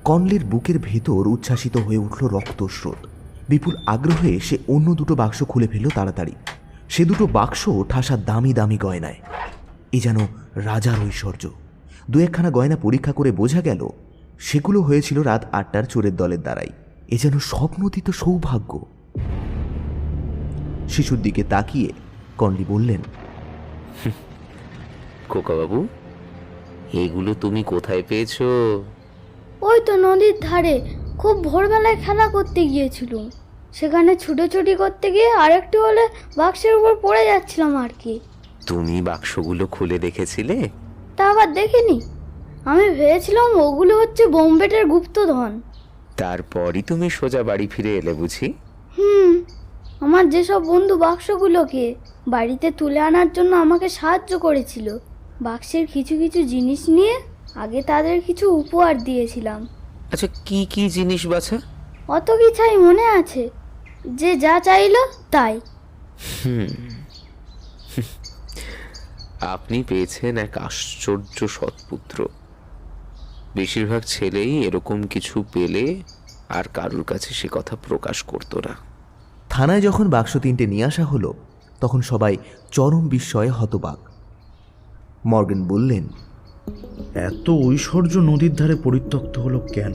কনলির বুকের ভেতর উচ্ছ্বাসিত হয়ে উঠল রক্তস্রোত। বিপুল আগ্রহে সে অন্য 2টো বাক্স খুলে ফেলল তাড়াতাড়ি। সে 2টো বাক্স ঠাসা দামি দামি গয়নায়। এ যেন রাজার ঐশ্বর্য। 2-1খানা গয়না পরীক্ষা করে বোঝা গেল সেগুলো হয়েছিল রাত 8টার চোরের দলের দ্বারাই। এ যেন স্বপ্নতীত সৌভাগ্য। শিশুর দিকে তাকিয়ে কনলি বললেন, খোকাবাবু, এগুলো তুমি কোথায় পেয়েছো? ওই তো নদীর ধারে খুব ভোরবেলায় খেলা করতে গিয়েছিলুম, সেখানে ছুটোছুটি করতে গিয়ে আরেকটু হলে বাক্সের উপর পড়ে যাচ্ছিলাম আর কি। তুমি বাক্সগুলো খুলে দেখেছিলে? তা আবার দেখিনি, আমি ভেবেছিলাম ওগুলো হচ্ছে বোম্বেটের গুপ্তধন। তারপরই তুমি সোজা বাড়ি ফিরে এলে বুঝি? আমার যেসব বন্ধু বাক্সগুলোকে বাড়িতে তুলে আনার জন্য আমাকে সাহায্য করেছিল, বাক্সের কিছু কিছু জিনিস নিয়ে আগে তাদের কিছু উপহার দিয়েছিলাম। আচ্ছা, কি কি জিনিস বাছা? অত কি চাই মনে আছে, যে যা চাইলো তাই। আপনি পেয়েছেন এক আশ্চর্য সৎপুত্র। বেশিরভাগ ছেলেই এরকম কিছু পেলে আর কারুর কাছে সে কথা প্রকাশ করতো না। থানায় যখন বাক্স 3টে নিয়ে আসা হলো তখন সবাই চরম বিস্ময়ে হতবাক। মর্গান বললেন, এত ঐশ্বর্য নদীর ধারে পরিত্যক্ত হলো কেন?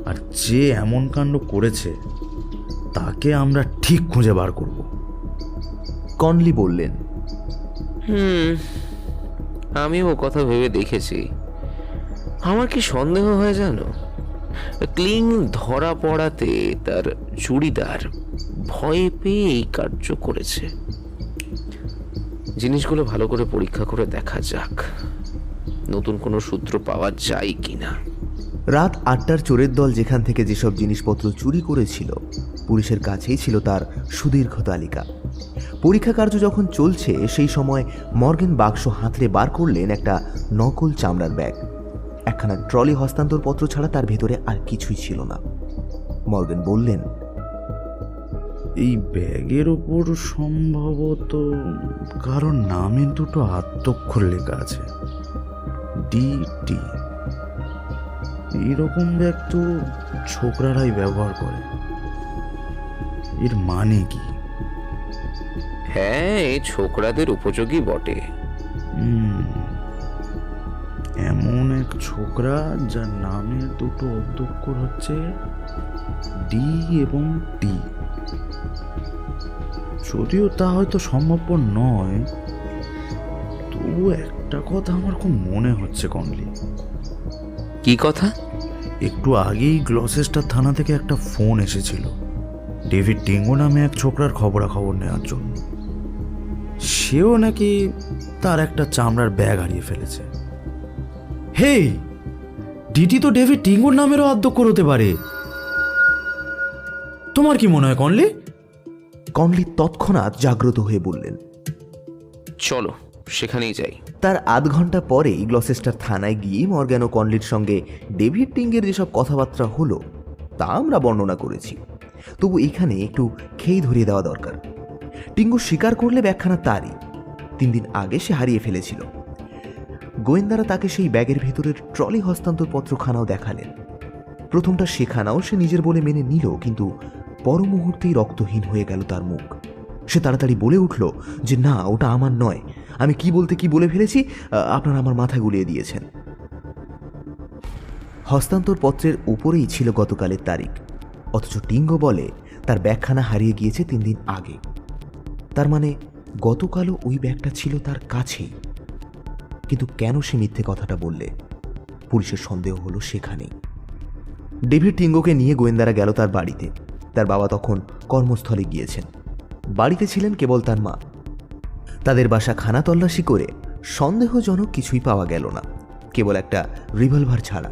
আর যে এমন কাণ্ড করেছে তাকে আমরা ঠিক খুঁজে বার করব। কনলি বললেন, আমিও কথা ভেবে দেখেছি। আমার কি সন্দেহ হয় জানো, ক্লিং ধরা পড়াতে তার চুড়িদার ভয় পেয়ে এই কার্য করেছে। জিনিসগুলো ভালো করে পরীক্ষা করে দেখা যাক, নতুন কোনো সূত্র পাওয়া যায় কিনা। রাত 8টার চোরের দল যেখান থেকে যেসব জিনিসপত্র চুরি করেছিল পুলিশের কাছেই ছিল তার সুদীর্ঘ তালিকা। পরীক্ষা কার্য যখন চলছে সেই সময় মর্গান বাক্স হাতড়ে বার করলেন একটা নকল চামড়ার ব্যাগ। একখানা ট্রলি হস্তান্তরপত্র ছাড়া তার ভেতরে আর কিছুই ছিল না। মর্গান বললেন, এই ব্যাগের ওপর সম্ভবত কারোর নামে 2টো আদ্যক্ষর লেখা আছে, DT। এইরকম ব্যাগ তো ছোকরারাই ব্যবহার করে। এর মানে কি? হ্যাঁ, এই ছোকরাদের উপযোগী বটে। এমন এক ছোকরা যার নামের 2টো অক্ষর হচ্ছে D এবং T। যদিও তা হয়তো সম্ভবপর নয়, তবু একটা কথা আমার খুব মনে হচ্ছে কনলি। কি কথা? একটু আগেই গ্লসেস্টার থানা থেকে একটা ফোন এসেছিল ডেভিড টিঙ্গো নামে এক ছোকরার খবরাখবর নেওয়ার জন্য। সেও নাকি তার একটা চামড়ার ব্যাগ হারিয়ে ফেলেছে। হেই, ডিটি তো ডেভিড টিঙ্গোর নামেরও আদ্যক্ষর হতে পারে। তোমার কি মনে হয় কনলি? কনলি তৎক্ষণাৎ জাগ্রত হয়ে বললেন, চলো সেখানেই যাই। তার আধ ঘন্টা পরেই গ্লসেস্টার থানায় গিয়ে মর্গান ও কনলির সঙ্গে ডেভিড টিঙ্গের যেসব কথাবার্তা হলো তা আমরা বর্ণনা করেছি। তবু এখানে একটু খেই ধরিয়ে দেওয়া দরকার। টিঙ্গু স্বীকার করলে ব্যাখ্যানা তারই। 3 দিন আগে সে হারিয়ে ফেলেছিল। গোয়েন্দারা তাকে সেই ব্যাগের ভেতরের ট্রলি হস্তান্তরপত্রখানাও দেখালেন। প্রথমটা সেখানাও সে নিজের বলে মেনে নিল, কিন্তু পর মুহূর্তেই রক্তহীন হয়ে গেল তার মুখ। সে তাড়াতাড়ি বলে উঠল যে না, ওটা আমার নয়, আমি কি বলতে কি বলে ফেলেছি, আপনারা আমার মাথা গুলিয়ে দিয়েছেন। হস্তান্তরপত্রের উপরেই ছিল গতকালের তারিখ, অথচ টিঙ্গো বলে তার ব্যাগখানা হারিয়ে গিয়েছে 3 দিন আগে। তার মানে গতকালও ওই ব্যাগটা ছিল তার কাছেই। কিন্তু কেন সে মিথ্যে কথাটা বললে? পুলিশের সন্দেহ হলো সেখানেই। ডেভিড টিঙ্গোকে নিয়ে গোয়েন্দারা গেল তার বাড়িতে। তার বাবা তখন কর্মস্থলে গিয়েছেন, বাড়িতে ছিলেন কেবল তার মা। তাদের বাসা খানা তল্লাশি করে সন্দেহজনক কিছুই পাওয়া গেল না, কেবল একটা রিভলভার ছাড়া।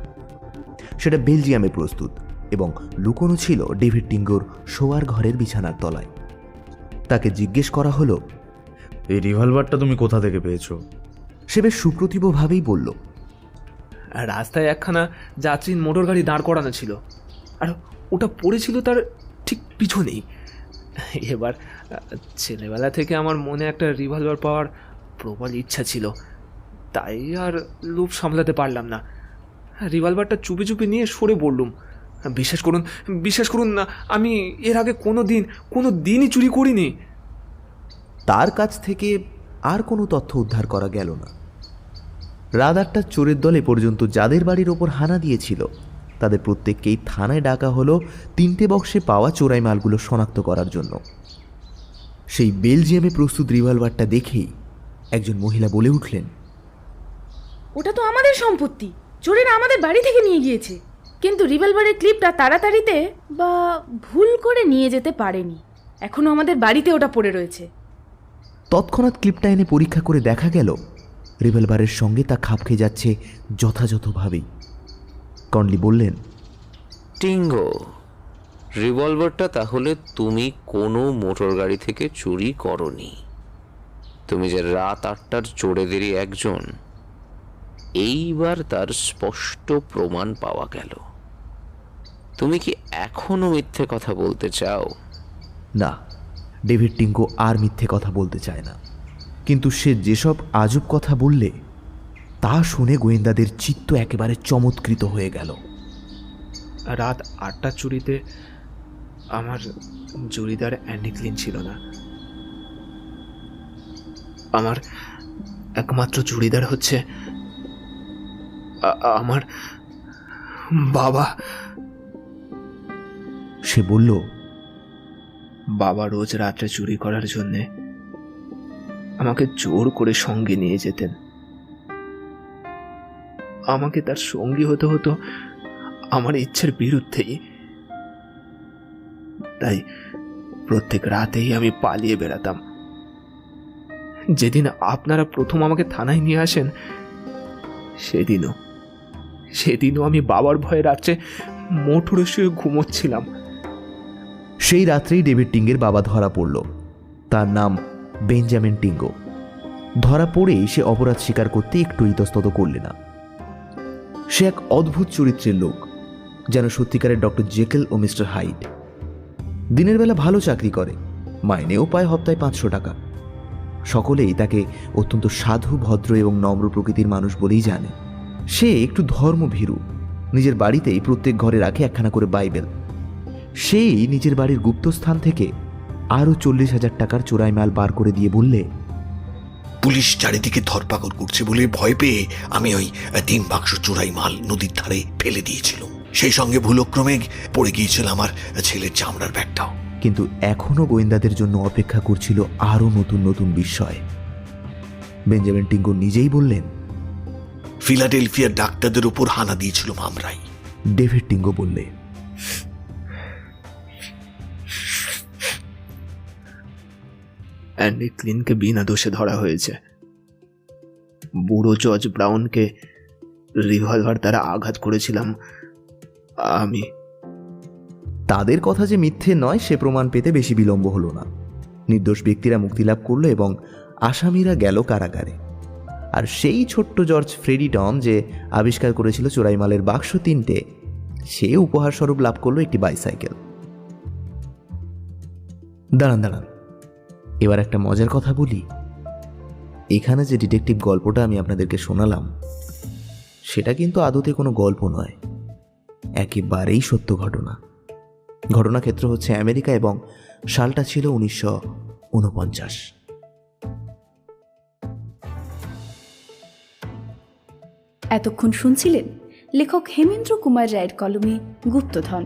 সেটা বেলজিয়ামে প্রস্তুত এবং লুকোনো ছিল ডেভিড টিঙ্গোর শোয়ার ঘরের বিছানার তলায়। তাকে জিজ্ঞেস করা হলো, এই রিভলভারটা তুমি কোথা থেকে পেয়েছো? সে বেশ সুপ্রতিভভাবেই বলল, রাস্তায় একখানা যাত্রীর মোটর গাড়ি দাঁড় করানো ছিল, আর ওটা পড়েছিল তার ঠিক পিছনেই। এবার ছেলেবেলা থেকে আমার মনে একটা রিভলভার পাওয়ার প্রবল ইচ্ছা ছিল, তাই আর লোভ সামলাতে পারলাম না। রিভলভারটা চুপি চুপি নিয়ে সরে পড়লুম। বিশ্বাস করুন না, আমি এর আগে কোনো দিনই চুরি করিনি। তার কাছ থেকে আর কোনো তথ্য উদ্ধার করা গেল না। রাত 8টার চোরের দলে পর্যন্ত যাদের বাড়ির ওপর হানা দিয়েছিল তাদের প্রত্যেককেই থানায় ডাকা হলো 3টে বক্সে পাওয়া চোরাই মালগুলো শনাক্ত করার জন্য। সেই বেলজিয়ামে প্রস্তুত রিভলভারটা দেখেই একজন মহিলা বলে উঠলেন, ওটা তো আমাদের সম্পত্তি, চোরেরা আমাদের বাড়ি থেকে নিয়ে গিয়েছে। কিন্তু রিভলভারের ক্লিপটা তাড়াতাড়িতে বা ভুল করে নিয়ে যেতে পারেনি, এখনো আমাদের বাড়িতে ওটা পড়ে রয়েছে। তৎক্ষণাৎ ক্লিপটা এনে পরীক্ষা করে দেখা গেল রিভলভারের সঙ্গে তা খাপ খেয়ে যাচ্ছে যথাযথভাবেই। কর্নলি বললেন, টিঙ্গো, রিভলভারটা তাহলে তুমি কোনো মোটর গাড়ি থেকে চুরি করনি। তুমি যে রাত 8টার চোরেদেরই একজন, এইবার তার স্পষ্ট প্রমাণ পাওয়া গেল। তুমি কি এখনো মিথ্যে কথা বলতে চাও? না, ডেভিড টিঙ্গো আর মিথ্যে কথা বলতে চায় না। কিন্তু সে যেসব আজব কথা বললে তা শুনে গোয়েন্দাদের চিত্ত একেবারে চমৎকৃত হয়ে গেল। রাত 8টার চুরিতে আমার জুরিদার অ্যান্ডি ক্লিন ছিল না। আমার একমাত্র জুরিদার হচ্ছে আমার বাবা। সে বলল, বাবা রোজ রাত্রে চুরি করার জন্যে আমাকে জোর করে সঙ্গে নিয়ে যেতেন। আমাকে তার সঙ্গী হতে হতো আমার ইচ্ছের বিরুদ্ধেই। তাই প্রত্যেক রাতেই আমি পালিয়ে বেড়াতাম। যেদিন আপনারা প্রথম আমাকে থানায় নিয়ে আসেন সেদিনও আমি বাবার ভয়ে রাত্রে মোটরে শুয়ে ঘুমোচ্ছিলাম। সেই রাত্রেই ডেভিড টিঙ্গের বাবা ধরা পড়ল। তার নাম বেঞ্জামিন টিঙ্গো। ধরা পড়েই সে অপরাধ স্বীকার করতে একটু ইতস্তত করলে না। সে এক অদ্ভুত চরিত্রের লোক, যেন সত্যিকারের ডক্টর জেকেল ও মিস্টার হাইড। দিনের বেলা ভালো চাকরি করে, মাইনেও পায় হপ্তায় 500 টাকা। সকলেই তাকে অত্যন্ত সাধু, ভদ্র এবং নম্র প্রকৃতির মানুষ বলেই জানে। সে একটু ধর্মভীরু। নিজের বাড়িতেই প্রত্যেক ঘরে রাখে একখানা করে বাইবেল। সেই নিজের বাড়ির গুপ্তস্থান থেকে আরও 40,000 টাকার চোরাই মাল বার করে দিয়ে বললে, পুলিশ চারিদিকে ধরপাকড় করছে বলে ভয় পেয়ে আমি ওই 3 বাক্স চোরাই মাল নদীর ধারে ফেলে দিয়েছিল। সেই সঙ্গে ভুলক্রমে পড়ে গিয়েছিল আমার ছেলের চামড়ার ব্যাগটাও। কিন্তু এখনো গোয়েন্দাদের জন্য অপেক্ষা করছিল আরও নতুন নতুন বিষয়। বেঞ্জামিন টিঙ্গো নিজেই বললেন, ফিলাডেলফিয়ার ডাক্তারদের উপর হানা দিয়েছিল আমরাই। ডেভিড টিঙ্গো বললে, অ্যান্ডি ক্লিনকে বিনা দোষে ধরা হয়েছে। বুড়ো জর্জ ব্রাউনকে রিভলভার দ্বারা আঘাত করেছিলাম আমি। তাদের কথা যে মিথ্যে নয় সে প্রমাণ পেতে বেশি বিলম্ব হলো না। নির্দোষ ব্যক্তিরা মুক্তি লাভ করলো এবং আসামিরা গেল কারাগারে। আর সেই ছোট্ট জর্জ ফ্রেডি টম যে আবিষ্কার করেছিল চোরাই মালের বাক্স 3টে, সে উপহার স্বরূপ লাভ করলো একটি বাইসাইকেল। দাঁড়ান, এবার একটা মজার কথা বলি। এখানে যে ডিটেকটিভ গল্পটা আমি আপনাদেরকে শোনালাম সেটা কিন্তু আদতে কোনো গল্প নয়, একেবারেই সত্য ঘটনা। ঘটনাক্ষেত্র হচ্ছে আমেরিকা এবং সালটা ছিল 1949। এতক্ষণ শুনছিলেন লেখক হেমেন্দ্র কুমার রায়ের কলমে গুপ্তধন।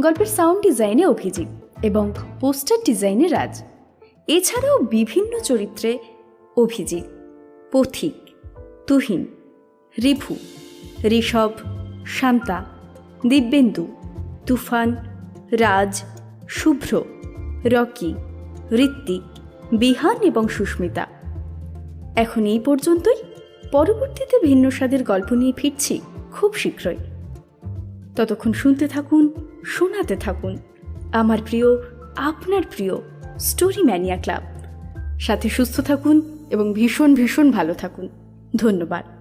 গল্পের সাউন্ড ডিজাইনে অভিজিৎ এবং পোস্টার ডিজাইনে রাজ। এছাড়াও বিভিন্ন চরিত্রে অভিজিৎ, পথিক, তুহিন, রিভু, ঋষভ, শান্তা, দিব্যেন্দু, তুফান, রাজ, শুভ্র, রকি, ঋত্বিক, বিহান এবং সুস্মিতা। এখন এই পর্যন্তই। পরবর্তীতে ভিন্ন স্বাদের গল্প নিয়ে ফিরছি খুব শীঘ্রই। ততক্ষণ শুনতে থাকুন, শোনাতে থাকুন আমার প্রিয়, আপনার প্রিয় স্টোরি ম্যানিয়া ক্লাব। সাথে সুস্থ থাকুন এবং ভীষণ ভীষণ ভালো থাকুন। ধন্যবাদ।